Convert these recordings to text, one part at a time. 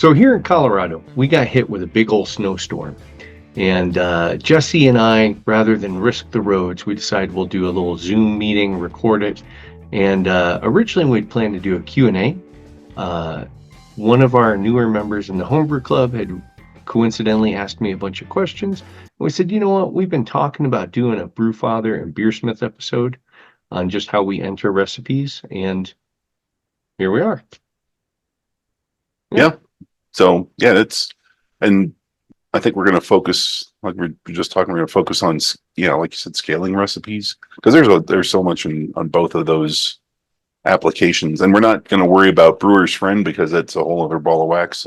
So here in Colorado, we got hit with a big old snowstorm. And Jesse and I, rather than risk the roads, we decided we'll do a little Zoom meeting, record it. And originally we'd planned to do a Q&A. One of our newer members in the Homebrew Club had coincidentally asked me a bunch of questions. And we said, you know what, we've been talking about doing a BrewFather and BeerSmith episode on just how we enter recipes. And here we are. Yeah. So, yeah, and I think we're going to focus, like we're just talking, we're going to focus on, like you said, scaling recipes, because there's so much on both of those applications. And we're not going to worry about Brewer's Friend because that's a whole other ball of wax.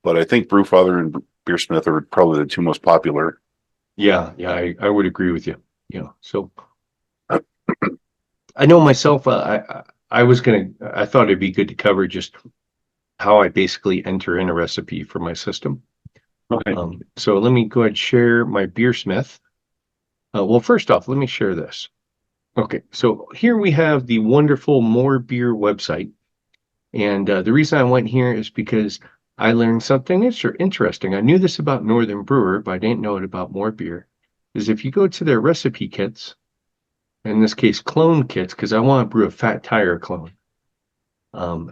But I think BrewFather and BeerSmith are probably the two most popular. Yeah, I would agree with you. So I know myself, I thought it'd be good to cover just how I basically enter in a recipe for my system. Okay. So let me go ahead and share my BeerSmith. Well, first off, let me share this. Okay, so here we have the wonderful MoreBeer website. And the reason I went here is because I learned something interesting. I knew this about Northern Brewer, but I didn't know it about MoreBeer. Is if you go to their recipe kits, in this case, clone kits, because I want to brew a Fat Tire Clone.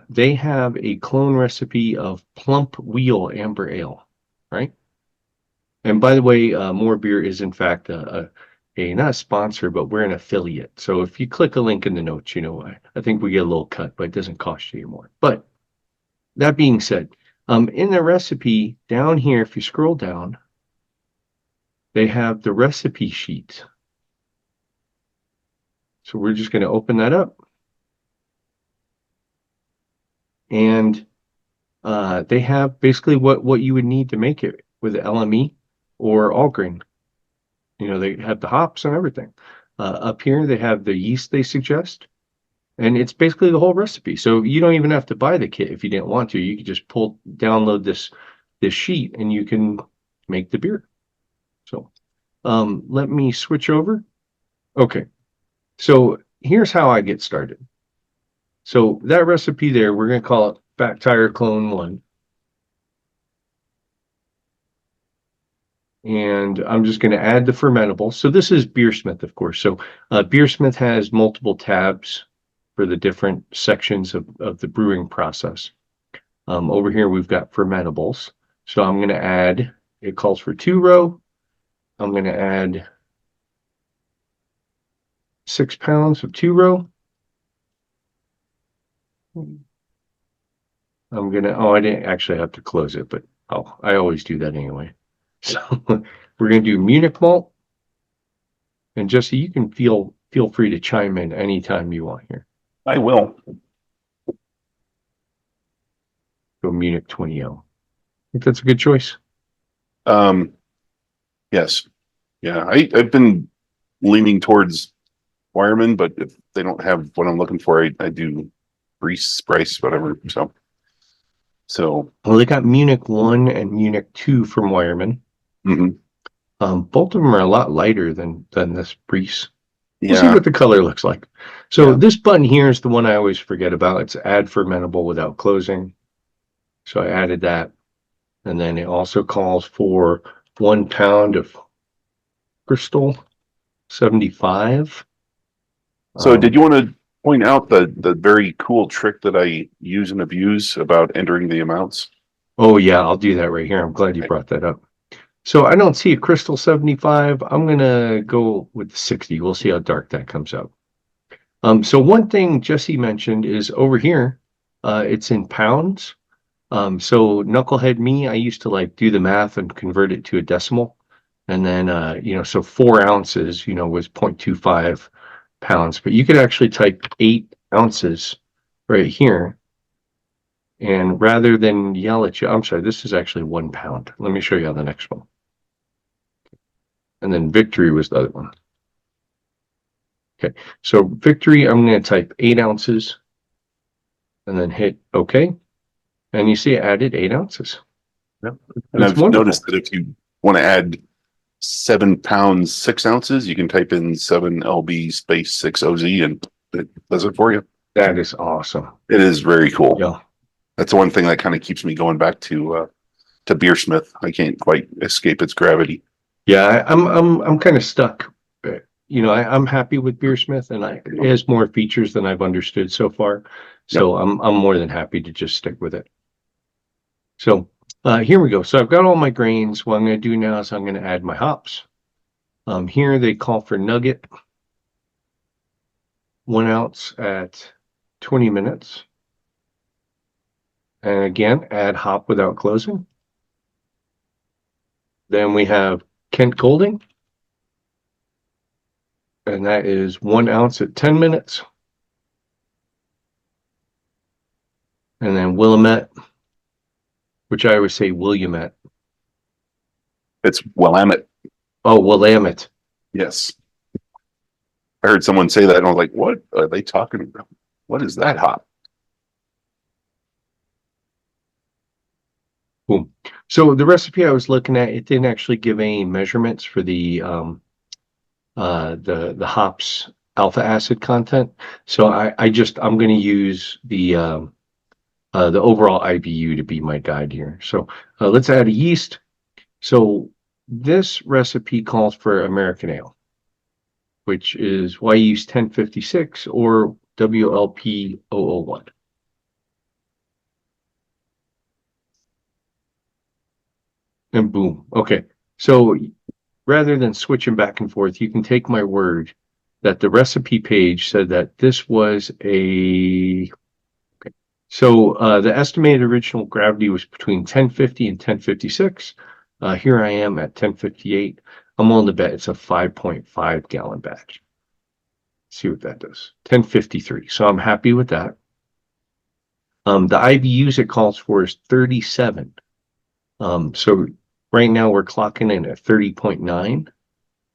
They have a clone recipe of Plump Wheel Amber Ale, right? And by the way, MoreBeer is in fact a not a sponsor, but we're an affiliate. So if you click a link in the notes, I think we get a little cut, but it doesn't cost you anymore. But that being said, in the recipe down here, if you scroll down, they have the recipe sheet. So we're just going to open that up. And they have basically what you would need to make it with LME or all grain. They have the hops and everything. Up here, they have the yeast they suggest. And it's basically the whole recipe. So you don't even have to buy the kit if you didn't want to. You can just download this sheet and you can make the beer. So let me switch over. Okay. So here's how I get started. So that recipe there, we're going to call it Fat Tire Clone 1. And I'm just going to add the fermentable. So this is BeerSmith, of course. So BeerSmith has multiple tabs for the different sections of the brewing process. Over here, we've got fermentables. So I'm going to add, it calls for 2-row. I'm going to add 6 pounds of 2-row. I didn't actually have to close it, but I always do that anyway. So we're going to do Munich malt. And Jesse, you can feel free to chime in anytime you want here. I will. Go Munich 20-0. I think that's a good choice. Yes. Yeah, I've been leaning towards Wireman, but if they don't have what I'm looking for, I do Bryce, whatever. So well, they got Munich 1 and Munich 2 from Wireman. Mm-hmm. Both of them are a lot lighter than this Bryce. Yeah. We'll see what the color looks like. So this button here is the one I always forget about. It's add fermentable without closing. So I added that. And then it also calls for 1 pound of Crystal 75. So did you want to point out the very cool trick that I use and abuse about entering the amounts? Oh, yeah, I'll do that right here. I'm glad you brought that up. So I don't see a Crystal 75. I'm going to go with 60. We'll see how dark that comes out. So one thing Jesse mentioned is over here, it's in pounds. So knucklehead me, I used to do the math and convert it to a decimal. And then, so 4 ounces, was 0.25 pounds. But you could actually type 8 ounces right here. And rather than yell at you, I'm sorry, this is actually 1 pound. Let me show you on the next one. And then Victory was the other one. Okay, so Victory, I'm going to type 8 ounces and then hit OK. And you see I added 8 ounces. Yep. And I've noticed that if you want to add 7 pounds, 6 ounces, you can type in 7LB space 6OZ and it does it for you. That is awesome. It is very cool. Yeah. That's the one thing that kind of keeps me going back to BeerSmith. I can't quite escape its gravity. Yeah, I'm kind of stuck. I'm happy with BeerSmith, and it has more features than I've understood so far. So I'm more than happy to just stick with it. So here we go. So I've got all my grains. What I'm going to do now is I'm going to add my hops. Here they call for nugget, 1 ounce at 20 minutes. And again, add hop without closing. Then we have Kent Golding, and that is 1 ounce at 10 minutes. And then Willamette, which I always say Williamette. It's Willamette. Oh, Willamette. Yes. I heard someone say that, and I was like, what are they talking about? What is that hop? Boom. So the recipe I was looking at, it didn't actually give any measurements for the hops alpha acid content. So I'm going to use the overall IBU to be my guide here. So let's add a yeast. So this recipe calls for American ale, which is why you use 1056 or WLP 001. And boom. Okay. So rather than switching back and forth, you can take my word that the recipe page said that this was a. Okay. So the estimated original gravity was between 1050 and 1056. Here I am at 1058. I'm willing to bet it's a 5.5 gallon batch. Let's see what that does. 1053. So I'm happy with that. The IBUs it calls for is 37. So right now we're clocking in at 30.9.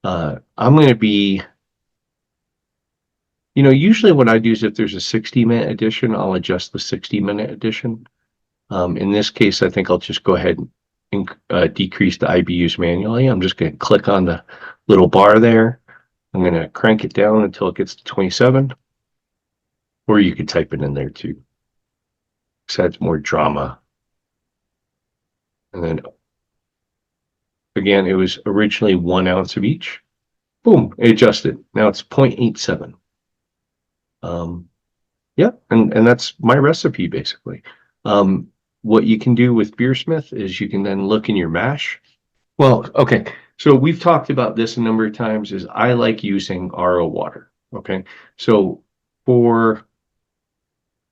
I'm going to be, usually what I do is if there's a 60-minute edition, I'll adjust the 60-minute edition. In this case, I think I'll just go ahead and decrease the IBUs manually. I'm just going to click on the little bar there. I'm going to crank it down until it gets to 27. Or you could type it in there too. So that's more drama. And then again, it was originally 1 ounce of each. Boom, it adjusted. Now it's 0.87. Yeah, and that's my recipe basically. What you can do with BeerSmith is you can then look in your mash. Well, okay, so we've talked about this a number of times, is I like using RO water. Okay, so for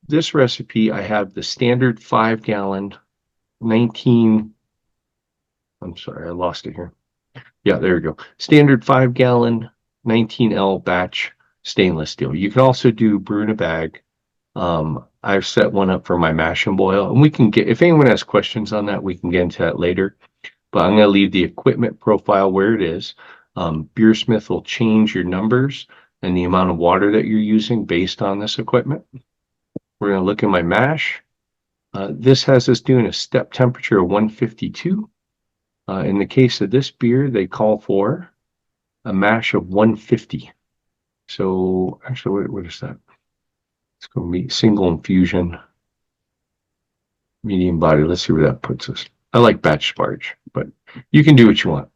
this recipe, I have the standard 5-gallon 19. I'm sorry, I lost it here. Yeah, there we go. Standard 5-gallon 19L batch stainless steel. You can also do brew in a bag. I've set one up for my mash and boil, and we can get, if anyone has questions on that, we can get into that later. But I'm going to leave the equipment profile where it is. BeerSmith will change your numbers and the amount of water that you're using based on this equipment. We're going to look at my mash. This has us doing a step temperature of 152. In the case of this beer, they call for a mash of 150. So actually, what is that? It's going to be single infusion, medium body. Let's see where that puts us. I like batch sparge, but you can do what you want.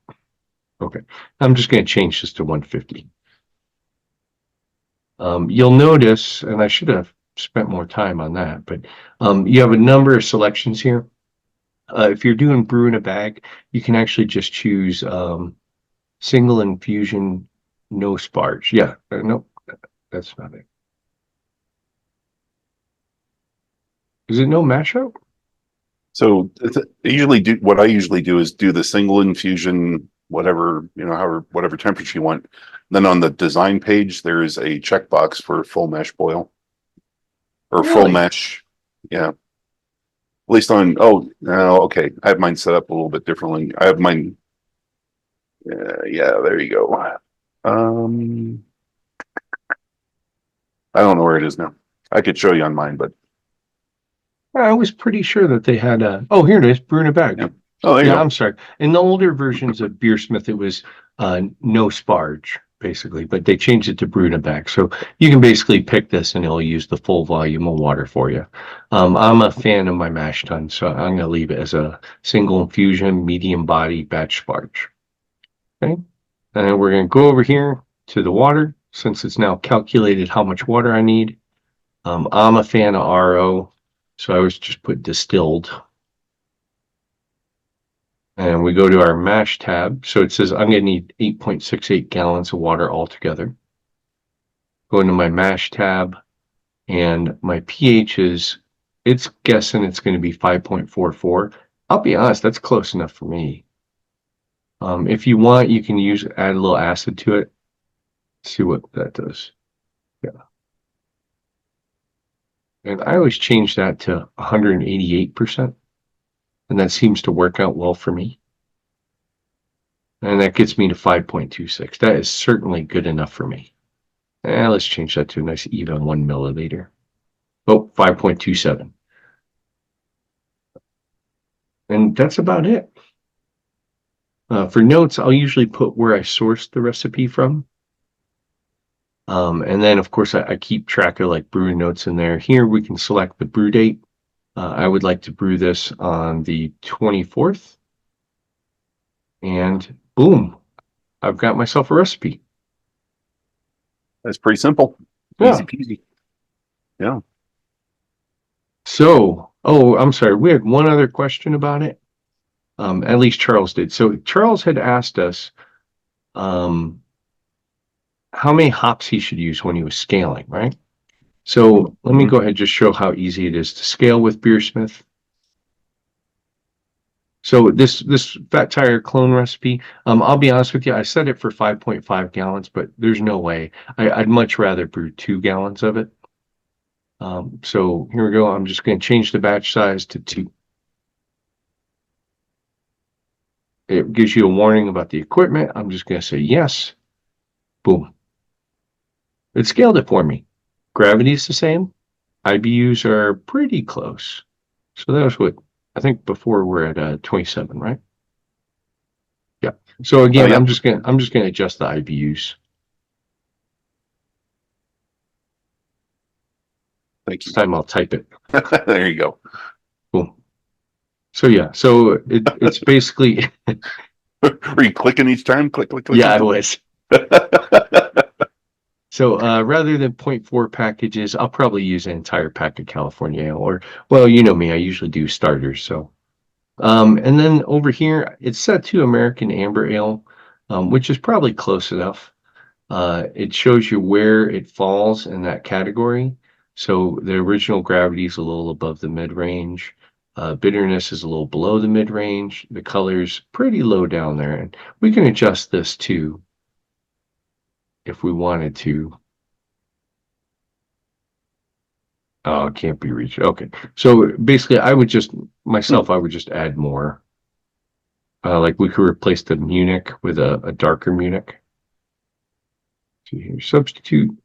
Okay, I'm just going to change this to 150. You'll notice, and I should have spent more time on that, but you have a number of selections here. If you're doing brew in a bag, you can actually just choose single infusion, no sparge. Yeah, no, that's not it. Is it no mashup? So what I usually do is do the single infusion, whatever, however, whatever temperature you want. Then on the design page, there is a checkbox for full mesh boil or full mesh. Yeah. At least on, okay. I have mine set up a little bit differently. I have mine. Yeah, there you go. I don't know where it is now. I could show you on mine, but I was pretty sure that they had a. Oh, here it is, brew in a bag. Yeah. Oh, there you go. I'm sorry. In the older versions of BeerSmith, it was no sparge, basically, but they changed it to brew in a bag. So you can basically pick this and it'll use the full volume of water for you. I'm a fan of my mash tun, so I'm going to leave it as a single infusion, medium body batch sparge. Okay. And we're going to go over here to the water since it's now calculated how much water I need. I'm a fan of RO, so I always just put distilled. And we go to our mash tab. So it says I'm going to need 8.68 gallons of water altogether. Go into my mash tab, and my pH it's guessing it's going to be 5.44. I'll be honest, that's close enough for me. If you want, you can add a little acid to it. See what that does. Yeah. And I always change that to 188%. And that seems to work out well for me. And that gets me to 5.26. That is certainly good enough for me. Let's change that to a nice even 1 milliliter. Oh, 5.27. And that's about it. For notes, I'll usually put where I sourced the recipe from. And then, of course, I keep track of like brew notes in there. Here we can select the brew date. I would like to brew this on the 24th. And boom, I've got myself a recipe. That's pretty simple. Yeah. Easy peasy. Yeah. So, oh, I'm sorry. We had one other question about it. At least Charles did. So Charles had asked us how many hops he should use when he was scaling, right? So let me go ahead and just show how easy it is to scale with BeerSmith. So this Fat Tire Clone recipe, I'll be honest with you, I set it for 5.5 gallons, but there's no way. I'd much rather brew 2 gallons of it. So here we go. I'm just going to change the batch size to 2. It gives you a warning about the equipment. I'm just going to say yes. Boom. It scaled it for me. Gravity is the same. IBUs are pretty close. So that was what I think before we're at 27, right? Yeah. So again, I'm just gonna adjust the IBUs. Thank you. This time I'll type it. There you go. Boom. So yeah, so it's basically. Were you clicking each time? Click, click, click. Yeah, I was. So rather than 0.4 packages, I'll probably use an entire pack of California Ale, or, well, you know me, I usually do starters. So, and then over here, it's set to American Amber Ale, which is probably close enough. It shows you where it falls in that category. So the original gravity is a little above the mid-range. Bitterness is a little below the mid-range. The color's pretty low down there. And we can adjust this too if we wanted to. Oh, it can't be reached. Okay. So basically, I would just add more. Like we could replace the Munich with a darker Munich. See here, substitute.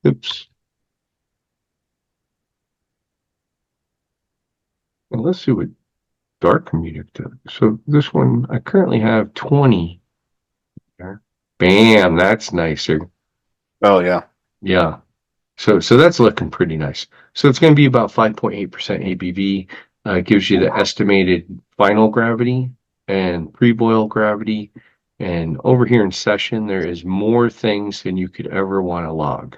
Oops. Well, let's see what dark Munich does. So this one, I currently have 20. Bam, that's nicer. Oh yeah. Yeah. So that's looking pretty nice. So it's going to be about 5.8% ABV. It gives you the estimated final gravity and pre-boil gravity. And over here in session, there is more things than you could ever want to log.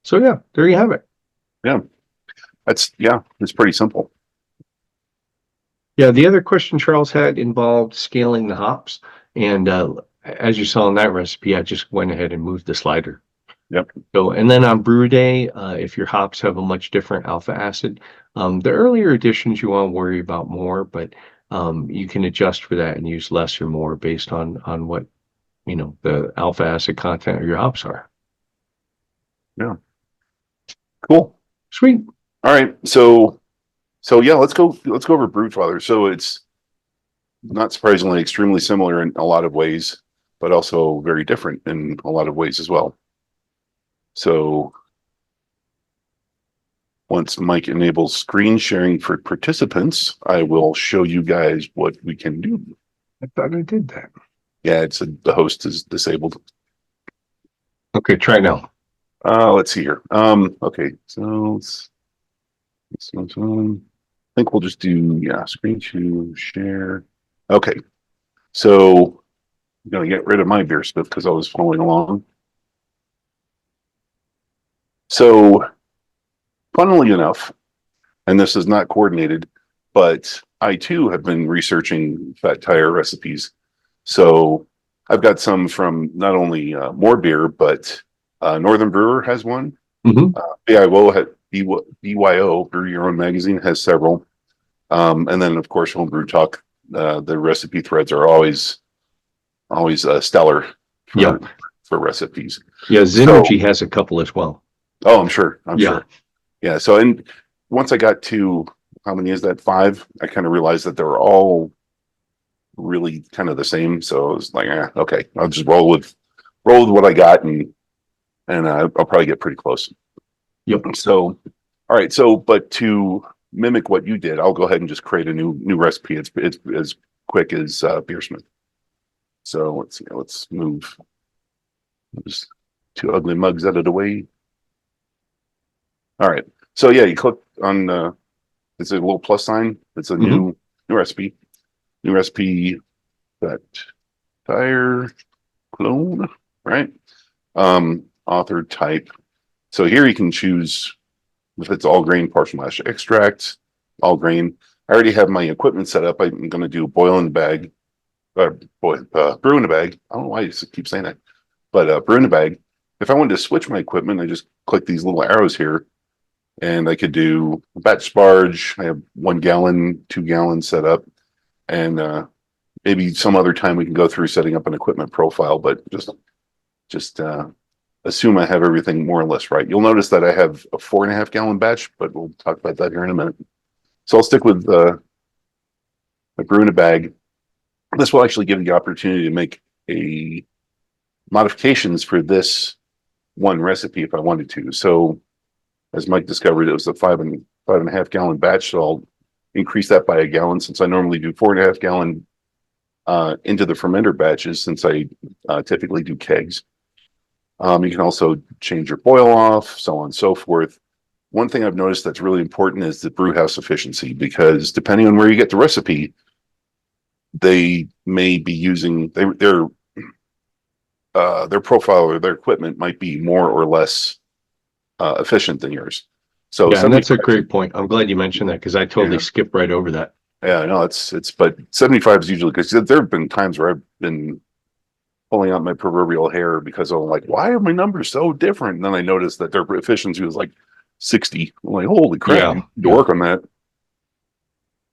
So yeah, there you have it. Yeah. It's pretty simple. Yeah, the other question Charles had involved scaling the hops. And as you saw in that recipe, I just went ahead and moved the slider. Yep. So, and then on brew day, if your hops have a much different alpha acid, the earlier editions you want to worry about more, but you can adjust for that and use less or more based on what, the alpha acid content of your hops are. Yeah. Cool. Sweet. All right. So yeah, let's go over BrewFather. So it's not surprisingly extremely similar in a lot of ways, but also very different in a lot of ways as well. So once Mike enables screen sharing for participants, I will show you guys what we can do. I thought I did that. Yeah, the host is disabled. Okay, try now. Let's see here. Okay, so I think we'll just do, screen to share. Okay, so I'm going to get rid of my BeerSmith because I was following along. So, funnily enough, and this is not coordinated, but I too have been researching fat tire recipes. So, I've got some from not only MoreBeer, but Northern Brewer has one. Mm-hmm. BYO, Brew Your Own Magazine, has several. And then, of course, Homebrew Talk, the recipe threads are always stellar for recipes. Yeah, Synergy has a couple as well. Oh, I'm sure. I'm Yeah. sure. Yeah. So, and once I got to, how many is that? 5, I kind of realized that they were all really kind of the same. So I was like, okay, I'll just roll with what I got, and I'll probably get pretty close. Yep. So, all right. So, but to mimic what you did, I'll go ahead and just create a new recipe. It's as quick as BeerSmith. So let's see. Let's move just 2 ugly mugs out of the way. All right. So yeah, you click on it's a little plus sign. It's a new recipe. New recipe, Fat Tire Clone, right? Author type. So here you can choose if it's all grain, partial mash extract, all grain. I already have my equipment set up. I'm going to do boil in the bag, brew in the bag. I don't know why I keep saying that, but brew in the bag. If I wanted to switch my equipment, I just click these little arrows here, and I could do batch sparge. I have 1 gallon, 2 gallons set up, and maybe some other time we can go through setting up an equipment profile. But just assume I have everything more or less right. You'll notice that I have a 4.5 gallon batch, but we'll talk about that here in a minute. So I'll stick with a brew in a bag. This will actually give you the opportunity to make modifications for this one recipe if I wanted to. So as Mike discovered, it was a 5.5 gallon batch. So I'll increase that by 1 gallon, since I normally do 4.5 gallon into the fermenter batches, since I typically do kegs. You can also change your boil off, so on and so forth. One thing I've noticed that's really important is the brew house efficiency, because depending on where you get the recipe, they may be using their profile or their equipment might be more or less efficient than yours. So yeah, and that's a great point. I'm glad you mentioned that, because I totally skipped right over that. Yeah, no, but 75 is usually, because there have been times where I've been pulling out my proverbial hair because I'm like, why are my numbers so different? And then I noticed that their efficiency was like 60. I'm like, holy crap, you need to work on that.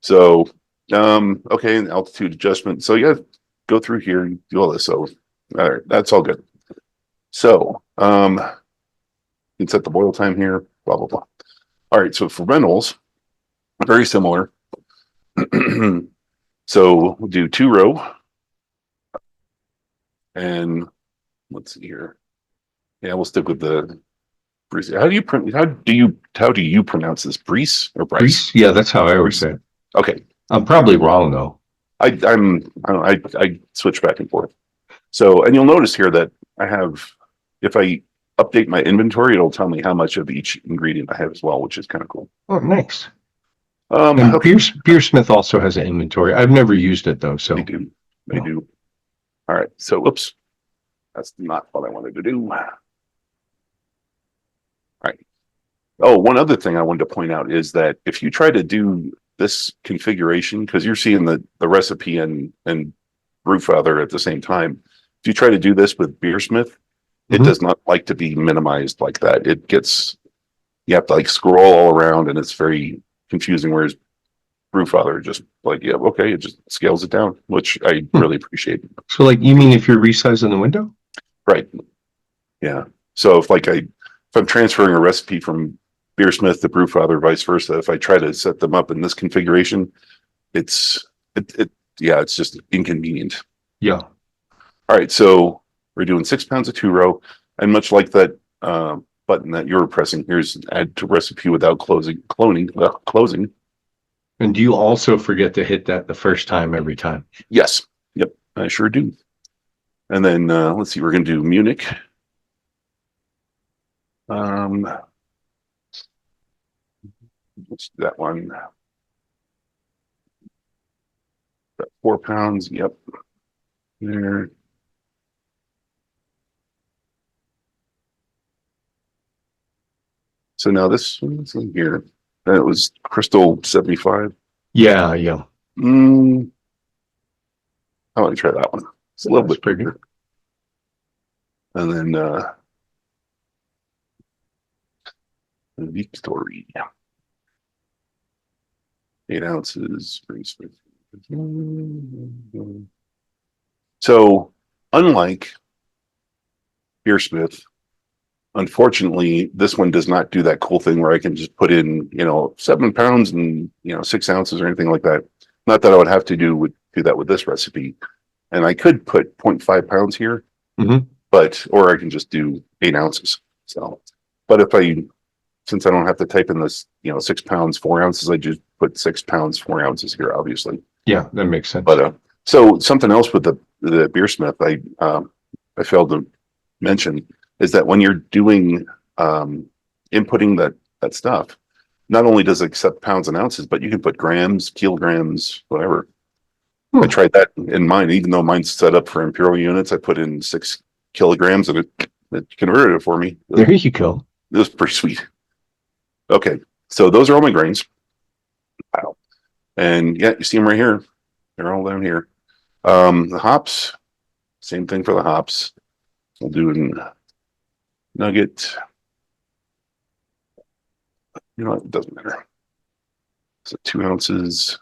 So, okay, and altitude adjustment. So you got to go through here and do all this. So, all right, that's all good. So, you can set the boil time here, blah, blah, blah. All right, so fermentals, very similar. So we'll do 2 row. And let's see here. Yeah, we'll stick with the Breeze. How do you pronounce this? Breeze or Bryce? Breeze? Yeah, that's how I always say it. Okay. I'm probably wrong though. I switch back and forth. So, and you'll notice here that I have, if I update my inventory, it'll tell me how much of each ingredient I have as well, which is kind of cool. Oh, nice. And okay. BeerSmith also has an inventory. I've never used it though, so they do. All right. So, whoops, that's not what I wanted to do. All right. Oh, one other thing I wanted to point out is that if you try to do this configuration, because you're seeing the recipe and BrewFather at the same time, if you try to do this with BeerSmith, it does not like to be minimized like that. You have to like scroll all around, and it's very confusing. Whereas BrewFather just like, yeah, okay, it just scales it down, which I really appreciate. So, like, you mean if you're resizing the window? Right. Yeah. So if I'm transferring a recipe from BeerSmith to BrewFather, vice versa, if I try to set them up in this configuration, it's just inconvenient. Yeah. All right. So we're doing 6 pounds of 2 row, and much like that button that you were pressing. Here's add to recipe without closing. And do you also forget to hit that the first time every time? Yes. Yep. I sure do. And then let's see, we're going to do Munich. Let's do that one. About 4 pounds. Yep. There. So now this one's in here. That was Crystal 75. Yeah. How about I try that one? It's a little bit bigger. And then Victory. 8 ounces. So unlike BeerSmith, unfortunately, this one does not do that cool thing where I can just put in, 7 pounds and 6 ounces or anything like that. Not that I would have to do that with this recipe. And I could put 0.5 pounds here, or I can just do 8 ounces. So, but since I don't have to type in this, 6 pounds, 4 ounces, I just put 6 pounds, 4 ounces here, obviously. Yeah, that makes sense. But so something else with the BeerSmith, I failed to mention is that when you're doing inputting that stuff, not only does it accept pounds and ounces, but you can put grams, kilograms, whatever. I tried that in mine, even though mine's set up for imperial units. I put in 6 kilograms and it converted it for me. There you go. It was pretty sweet. Okay, so those are all my grains. Wow. And yeah, you see them right here. They're all down here. The hops, same thing for the hops. We'll do a nugget. You know what? It doesn't matter. So 2 ounces,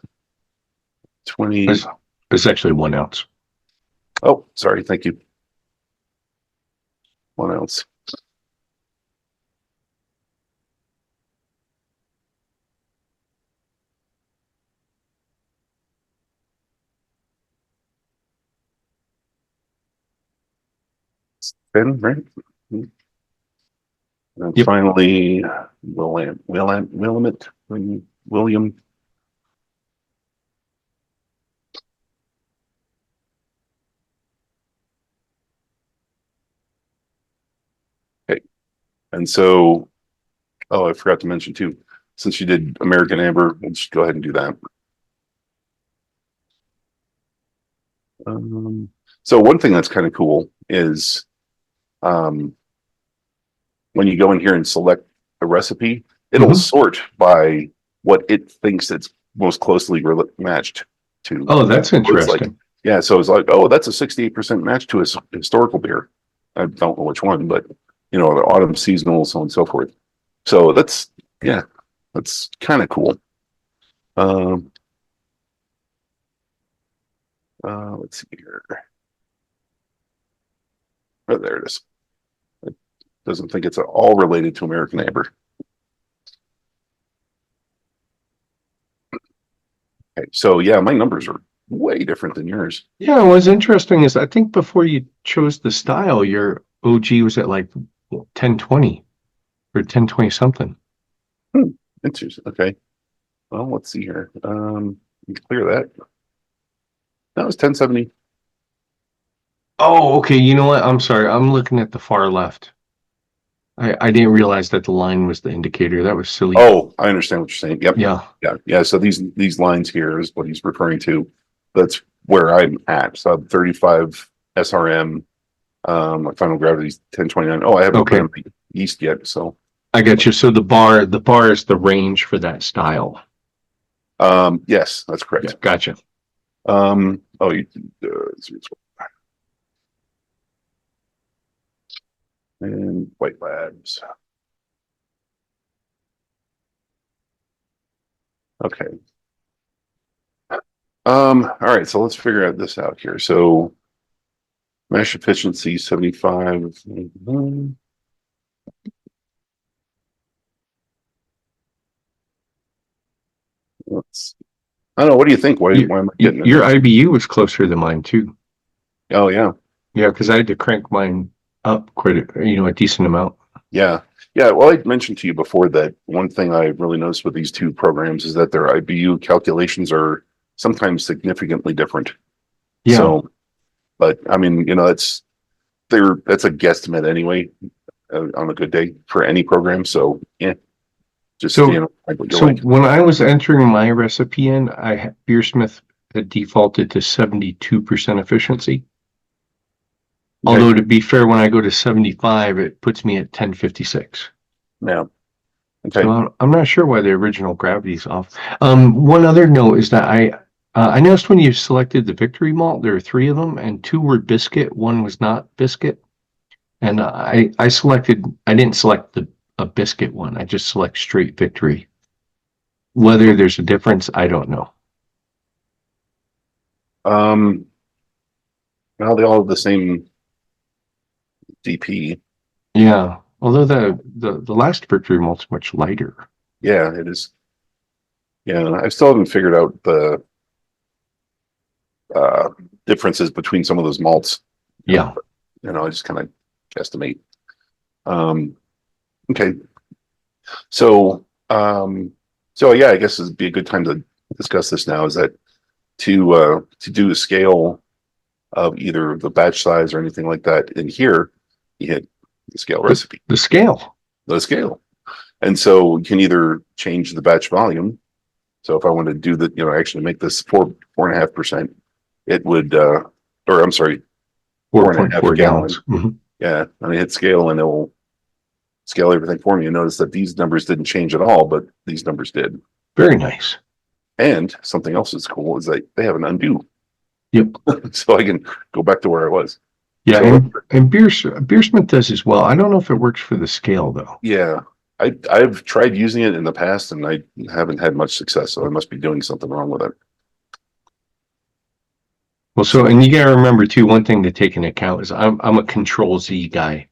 20. It's actually 1 ounce. Oh, sorry. Thank you. 1 ounce. Thin, right? And finally, William. Okay. And so, I forgot to mention too, since you did American Amber, we'll just go ahead and do that. So one thing that's kind of cool is when you go in here and select a recipe, it'll sort by what it thinks it's most closely matched to. Oh, that's interesting. So it's like, that's a 68% match to a historical beer. I don't know which one, but the autumn seasonal, so on and so forth. So that's kind of cool. Let's see here. Oh, there it is. It doesn't think it's all related to American Amber. Okay, so yeah, my numbers are way different than yours. Yeah, what's interesting is I think before you chose the style, your OG was at like 1020 or 1020 something. Interesting. Okay. Well, let's see here. You can clear that. That was 1070. Oh, okay. You know what? I'm sorry. I'm looking at the far left. I didn't realize that the line was the indicator. That was silly. Oh, I understand what you're saying. Yep. Yeah. So these lines here is what he's referring to. That's where I'm at. So 35 SRM. My final gravity is 1029. Oh, I haven't put the yeast yet. So I got you. So the bar is the range for that style. Yes, that's correct. Yeah, gotcha. And White Labs. Okay. All right, so let's figure this out here. So mash efficiency 75. I don't know. What do you think? Why am I getting your IBU was closer than mine too? Oh yeah. Yeah, because I had to crank mine up quite a decent amount. Yeah. Yeah, well, I mentioned to you before that one thing I really noticed with these two programs is that their IBU calculations are sometimes significantly different. Yeah. So, but I mean, that's a guesstimate anyway, on a good day for any program. So yeah, just So, like what you so like. when I was entering my recipe in, BeerSmith had defaulted to 72% efficiency. Okay. Although to be fair, when I go to 75, it puts me at 1056. Yeah. So Okay. I'm not sure why the original gravity's off. One other note is that I noticed when you selected the victory malt, there are three of them, and two were biscuit, one was not biscuit. And I didn't select a biscuit one. I just select straight victory. Whether there's a difference, I don't know. Um, well, they all have the same DP. Yeah. Although the last victory malt's much lighter. Yeah, it is. Yeah, I still haven't figured out the uh, differences between some of those malts. Yeah. But, I just kind of guesstimate. Um, okay, so so yeah, I guess it'd be a good time to discuss this now. Is that to do a scale of either the batch size or anything like that? In here, you hit the scale recipe, The scale. the scale, and so you can either change the batch volume. So if I want to do the, actually make this 4.5%, it would, or I'm sorry, 4.5 4.4 gallon. gallons. Mm-hmm. Yeah, and I hit scale and it will scale everything for me. And notice that these numbers didn't change at all, but these numbers did. Very nice. And something else that's cool is that they have an undo, Yep. so I can go back to where I was. Yeah, So and BeerSmith does as well. I don't know if it works for the scale though. yeah, I've tried using it in the past and I haven't had much success. So I must be doing something wrong with it. Well, so and you gotta remember too, one thing to take into account is I'm a Control Z guy,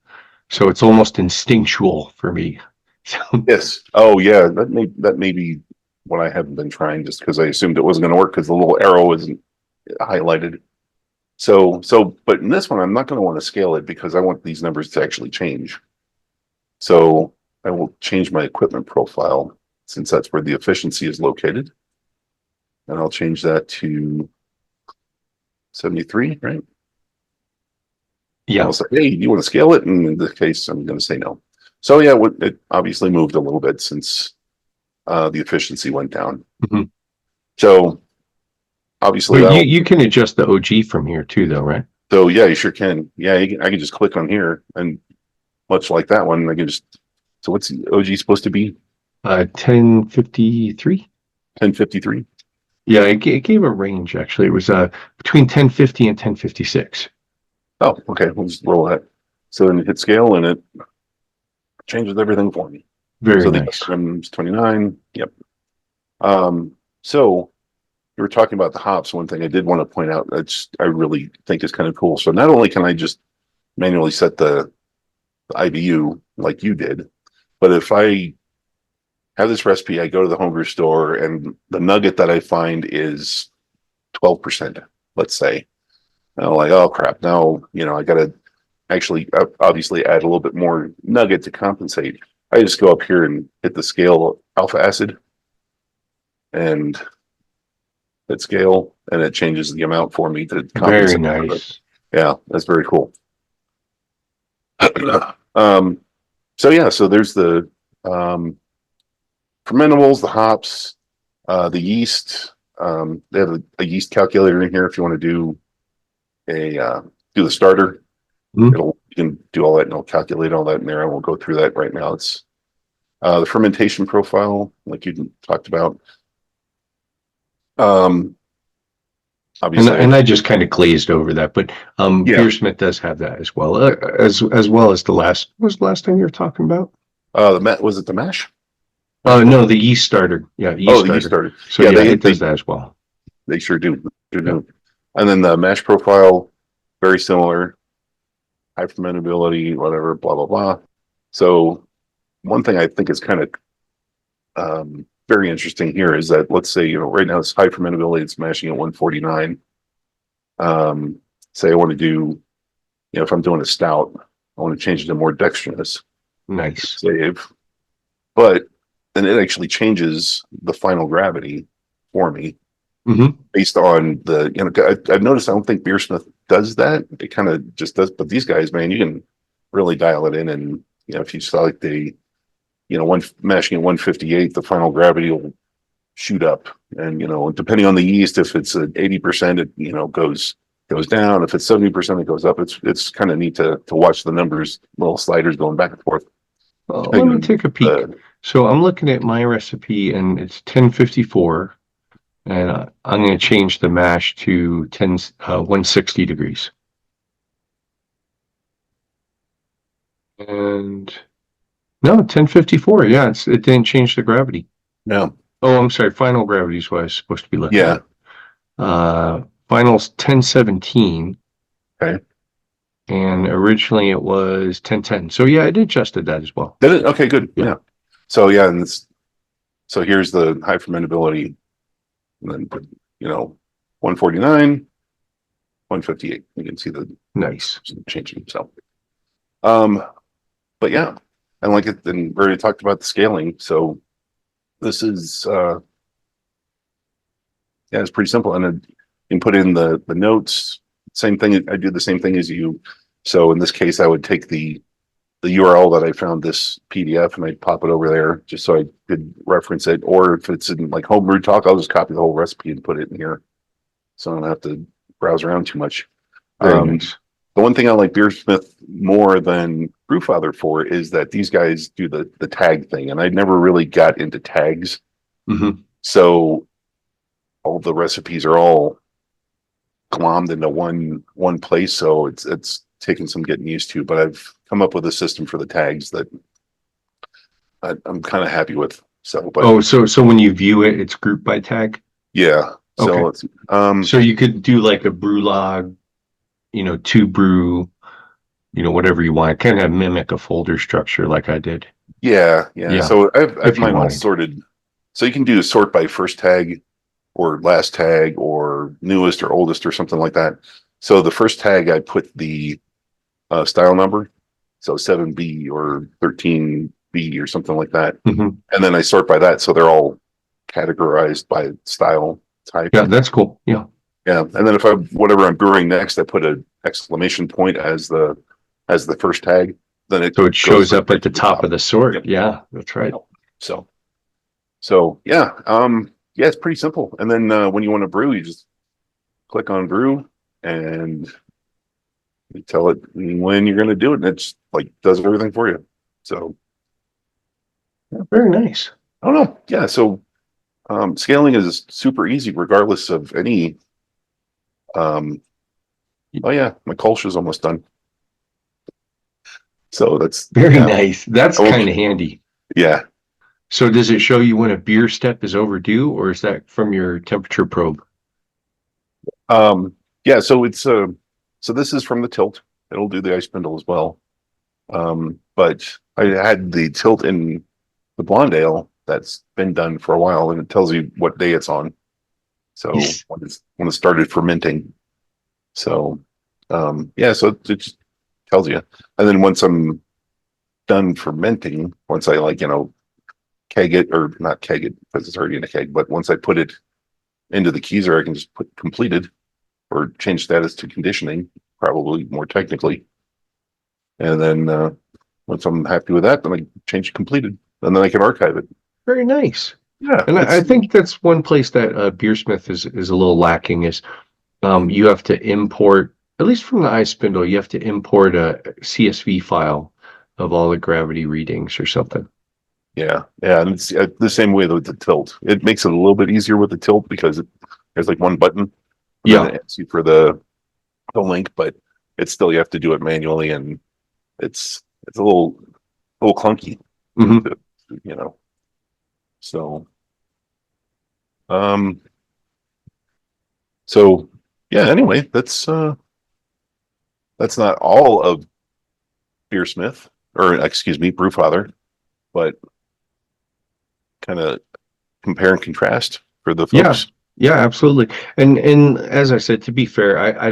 so it's almost instinctual for me. So Yes. Oh yeah, that may be what I haven't been trying just because I assumed it wasn't going to work because the little arrow isn't highlighted. But in this one, I'm not going to want to scale it because I want these numbers to actually change. So I will change my equipment profile since that's where the efficiency is located. And I'll change that to 73, right? yeah, I'll say, hey, do you want to scale it? And in this case, I'm going to say no. So yeah, it obviously moved a little bit since the efficiency went down. Mhm. So obviously, But you can adjust the OG from here too, though, right? so yeah, you sure can. Yeah, I can just click on here, and much like that one, I can just. So what's the OG supposed to be? 1053. 1053. Yeah, it gave a range actually. It was between 1050 and 1056. Oh, okay. We'll just roll that. So then hit scale, and it changes everything for me. Very So the nice. SRM's 29. Yep. So you were talking about the hops. One thing I did want to point out that's I really think is kind of cool. So not only can I just manually set the IBU like you did, but if I have this recipe, I go to the homebrew store and the nugget that I find is 12%, let's say. And I'm like, oh crap, now, I got to actually obviously add a little bit more nugget to compensate. I just go up here and hit the scale alpha acid and hit scale, and it changes the amount for me to Very compensate. nice. Yeah, that's very cool. um, so yeah, so there's the fermentables, the hops, the yeast. They have a yeast calculator in here if you want to do the starter. Mhm. You can do all that and it'll calculate all that in there. I won't go through that right now. It's the fermentation profile, like you talked about. Um, obviously, And I just kind of glazed over that, but yeah. BeerSmith does have that as well, as well as what was the last thing you were talking about? Was it the mash? Oh no, the yeast starter. Yeah, the yeast Oh, the yeast starter. starter. So Yeah, yeah, it does that as well. they sure do. Sure Yeah. do. And then the mash profile, very similar, high fermentability, whatever, blah blah blah. So one thing I think is kind of very interesting here is that let's say right now it's high fermentability, it's mashing at 149. Say I want to do, if I'm doing a stout, I want to change it to more dextrinous. Nice. save, but then it actually changes the final gravity for me Mm-hmm. based on the, I've noticed, I don't think BeerSmith does that. It kind of just does, but these guys, man, you can really dial it in. And, if you select the, one mashing at 158, the final gravity will shoot up. And, depending on the yeast, if it's at 80%, it, goes down. If it's 70%, it goes up. It's kind of neat to watch the numbers, little sliders going back and forth. Let me take a peek. So I'm looking at my recipe and it's 1054. And I'm going to change the mash to 160 degrees. And no, 1054. Yeah, it didn't change the gravity. No. Oh, I'm sorry. Final gravity is what I was supposed to be looking Yeah. at. Final's 1017. Okay. And originally it was 1010. So yeah, it adjusted that as well. Did it? Okay, good. Yeah. Yeah. So yeah, and so here's the high fermentability, and then 149, 158. You can see the Nice. changing. So, but yeah, and like it, and we already talked about the scaling. So this is it's pretty simple, and you can put in the notes. Same thing. I do the same thing as you. So in this case, I would take the URL that I found this PDF and I'd pop it over there just so I could reference it. Or if it's in like Homebrew Talk, I'll just copy the whole recipe and put it in here, so I don't have to browse around too much. Nice. The one thing I like BeerSmith more than BrewFather for is that these guys do the tag thing, and I never really got into tags. Mm-hmm. So all the recipes are all glommed into one place, so it's taken some getting used to, but I've come up with a system for the tags that I'm kind of happy with. So, but so when you view it, it's grouped by tag. yeah. So Okay. So you could do like a brew log, to brew, whatever you want. Kind of mimic a folder structure like I did. Yeah. So I've mine all wanted. sorted. So you can do sort by first tag or last tag or newest or oldest or something like that. So the first tag, I put the style number, so 7B or 13B or something like that. Mm-hmm. And then I sort by that, so they're all categorized by style type. Yeah, that's cool. Yeah. Yeah, and then if whatever I'm brewing next, I put an exclamation point as the first tag. Then it shows up at the top of the sort. Yep. Yeah, that's right. So yeah, it's pretty simple. And then when you want to brew, you just click on brew and you tell it when you're going to do it, and it's like does everything for you. So yeah, very nice. I don't know. Yeah, so scaling is super easy regardless of any. Oh yeah, my Kolsch is almost done. So that's very nice. That's kind of handy. Yeah. So does it show you when a beer step is overdue, or is that from your temperature probe? Yeah, so it's so this is from the tilt. It'll do the ice spindle as well. But I had the tilt in the blonde ale that's been done for a while, and it tells you what day it's on. So when it started fermenting. So so it just tells you. And then once I'm done fermenting, once I keg it, or not keg it because it's already in a keg, but once I put it into the keezer, I can just put completed or change status to conditioning, probably more technically. And then once I'm happy with that, then I change completed, and then I can archive it. Very nice. Yeah, and I think that's one place that BeerSmith is a little lacking is you have to import, at least from the ice spindle, you have to import a CSV file of all the gravity readings or something. Yeah, and it's the same way with the tilt. It makes it a little bit easier with the tilt because there's like one button. Yeah, it asks you for the link, but it's still, you have to do it manually, and it's a little clunky. Mm-hmm. So so yeah. Anyway, that's not all of BeerSmith, or excuse me, BrewFather, but kind of compare and contrast for the folks. Yeah, absolutely. And as I said, to be fair, I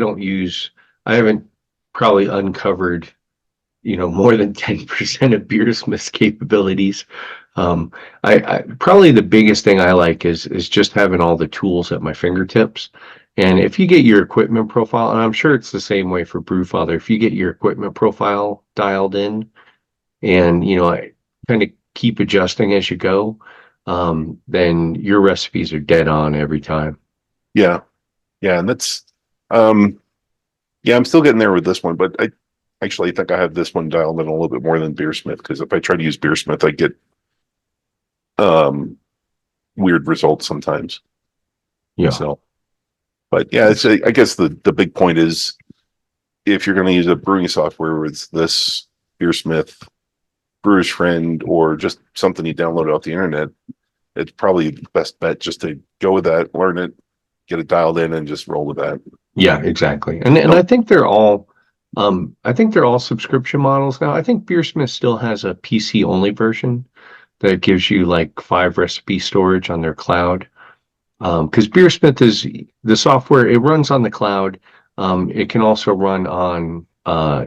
haven't probably uncovered more than 10% of BeerSmith's capabilities. I probably the biggest thing I like is just having all the tools at my fingertips. And if you get your equipment profile, and I'm sure it's the same way for BrewFather, if you get your equipment profile dialed in, and I kind of keep adjusting as you go, then your recipes are dead on every time. Yeah. Yeah. And that's, um, yeah, I'm still getting there with this one, but I actually think I have this one dialed in a little bit more than BeerSmith, because if I try to use BeerSmith, I get um weird results sometimes. Yeah. So, but yeah, it's I guess the big point is, if you're going to use a brewing software, whether it's this BeerSmith, Brewer's Friend, or just something you download off the internet, it's probably the best bet just to go with that, learn it, get it dialed in, and just roll with that. Yeah, exactly. And I think they're all subscription models now. I think BeerSmith still has a PC only version that gives you like 5 recipe storage on their cloud. Because BeerSmith is the software, it runs on the cloud. It can also run on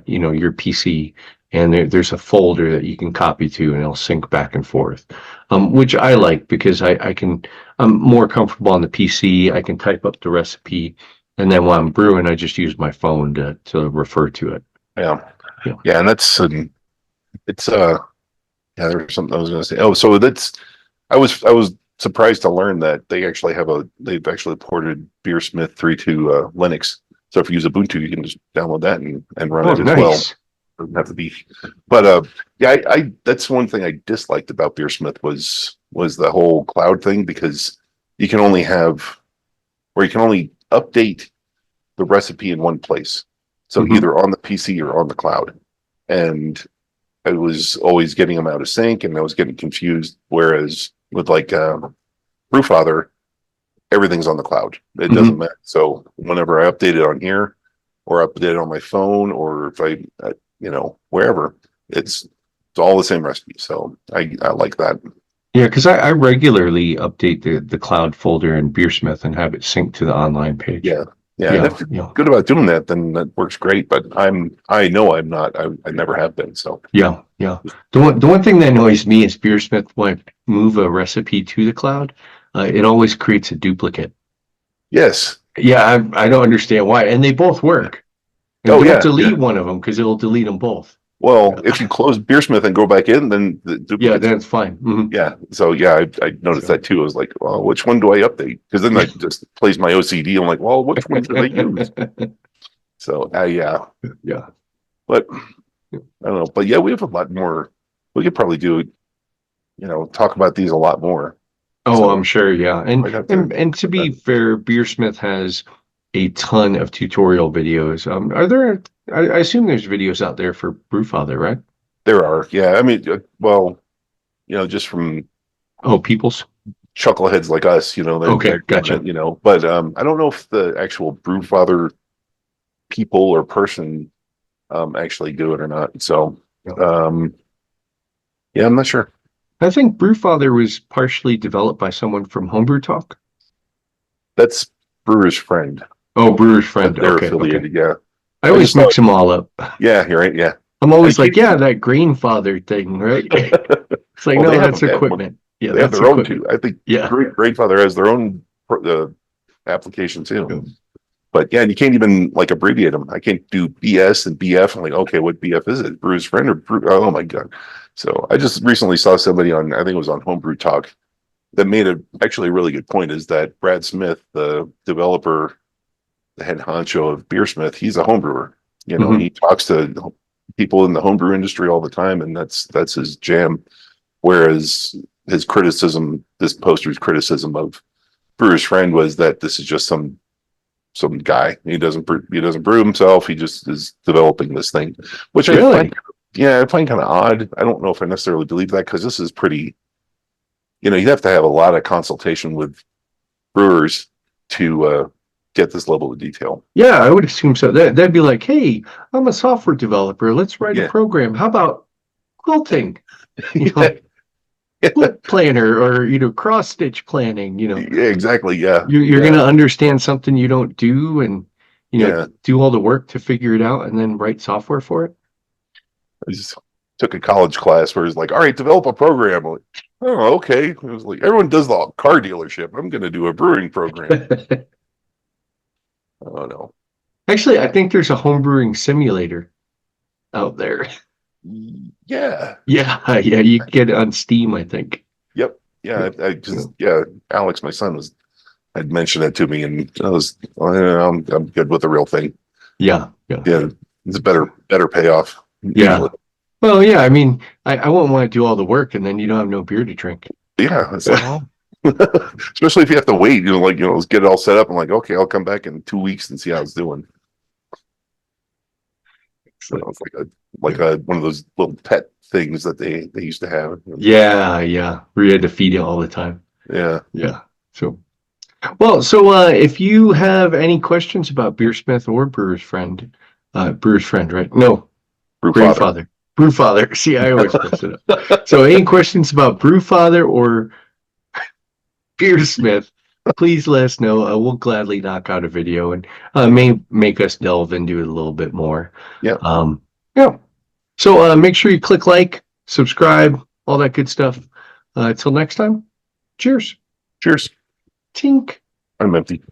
your PC, and there's a folder that you can copy to, and it'll sync back and forth. Which I like because I'm more comfortable on the PC. I can type up the recipe, and then while I'm brewing, I just use my phone to refer to it. Yeah. Yeah. Yeah. And it's yeah, there was something I was going to say. Oh, so I was surprised to learn that they've actually ported BeerSmith through to Linux. So if you use Ubuntu, you can just download that and run it as well. Doesn't have to be, but yeah, I that's one thing I disliked about BeerSmith was the whole cloud thing, because you can only update the recipe in one place. So either on the PC or on the cloud. And I was always getting them out of sync, and I was getting confused. Whereas with like BrewFather, everything's on the cloud. It doesn't matter. So whenever I update it on here, or update it on my phone, or if I, wherever, it's all the same recipe. So I like that. Yeah, because I regularly update the cloud folder in BeerSmith and have it synced to the online page. Yeah. And if you're good about doing that, then that works great. But I know I'm not. I never have been. So yeah. The one thing that annoys me is BeerSmith, when I move a recipe to the cloud, it always creates a duplicate. yes. Yeah, I don't understand why, and they both work. And don't delete one of them, because it'll delete them both. Well, if you close BeerSmith and go back in, then the duplicate. Then it's fine. Yeah. So yeah, I noticed that too. I was like, well, which one do I update? Because then that just plays my OCD. I'm like, well, which one should I use? So yeah. But I don't know. But yeah, we have a lot more. We could probably do, talk about these a lot more. Oh, so, I'm sure. Yeah. And to be fair, BeerSmith has a ton of tutorial videos. Are there? I assume there's videos out there for BrewFather, right? There are. Yeah. I mean, well, just from people's chuckleheads like us, Okay, gotcha. But I don't know if the actual BrewFather people or person actually do it or not. So yeah, I'm not sure. I think BrewFather was partially developed by someone from Homebrew Talk. That's Brewer's Friend. Oh, Brewer's Friend. They're affiliated. Okay. Yeah. I always mix them all up. Yeah, you're right. Yeah. I'm always like, that GrainFather thing, right? It's like, no, that's equipment. Yeah, they have their own too. I think GrainFather has their own application too. Yeah. But yeah, and you can't even like abbreviate them. I can't do BS and BF. I'm like, okay, what BF is it? Brewer's Friend or oh my God. So I just recently saw somebody I think it was on Homebrew Talk, that made actually a really good point, is that Brad Smith, the developer, the head honcho of BeerSmith, he's a homebrewer. He talks to people in the homebrew industry all the time, and that's his jam. Whereas this poster's criticism of Brewer's Friend was that this is just some guy. He doesn't brew himself. He just is developing this thing, which I find kind of odd. I don't know if I necessarily believe that, because this is pretty. You'd have to have a lot of consultation with brewers to get this level of detail. Yeah, I would assume so. That'd be like, hey, I'm a software developer. Let's write a program. How about quilting? Quilt planner, or cross stitch planning. Yeah, exactly. Yeah, you're going to understand something you don't do, and do all the work to figure it out, and then write software for it. I just took a college class where it's like, all right, develop a program. I'm like, oh, okay. It was like, everyone does the car dealership. I'm going to do a brewing program. Oh, no. Actually, I think there's a homebrewing simulator out there. Yeah. Yeah, yeah, you can get it on Steam, I think. Yep. Yeah. I just, yeah. Alex, my son, had mentioned it to me, and I'm good with the real thing. Yeah, yeah. Yeah. It's a better payoff. Yeah. Usually. Well, yeah, I mean, I wouldn't want to do all the work and then you don't have no beer to drink. Yeah. It's like, well, especially if you have to wait, let's get it all set up. I'm like, okay, I'll come back in 2 weeks and see how it's doing. So it's like a one of those little pet things that they used to have. Yeah, yeah. We had to feed it all the time. Yeah. Yeah. So, well, if you have any questions about BeerSmith or Brewer's Friend, right? No, BrewFather. BrewFather. See, I always mess it up. So, any questions about BrewFather or BeerSmith, please let us know. We'll gladly knock out a video and may make us delve into it a little bit more. Yeah. Yeah. So make sure you click like, subscribe, all that good stuff. Till next time, cheers. Cheers. Tink. I'm empty.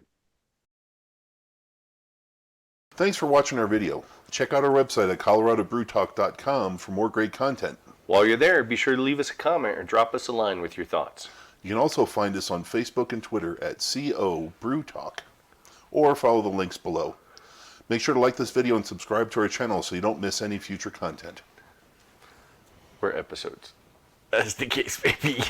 Thanks for watching our video. Check out our website at coloradobrewtalk.com for more great content. While you're there, be sure to leave us a comment or drop us a line with your thoughts. You can also find us on Facebook and Twitter at CO Brew Talk, or follow the links below. Make sure to like this video and subscribe to our channel so you don't miss any future content. Or episodes, as the case may be.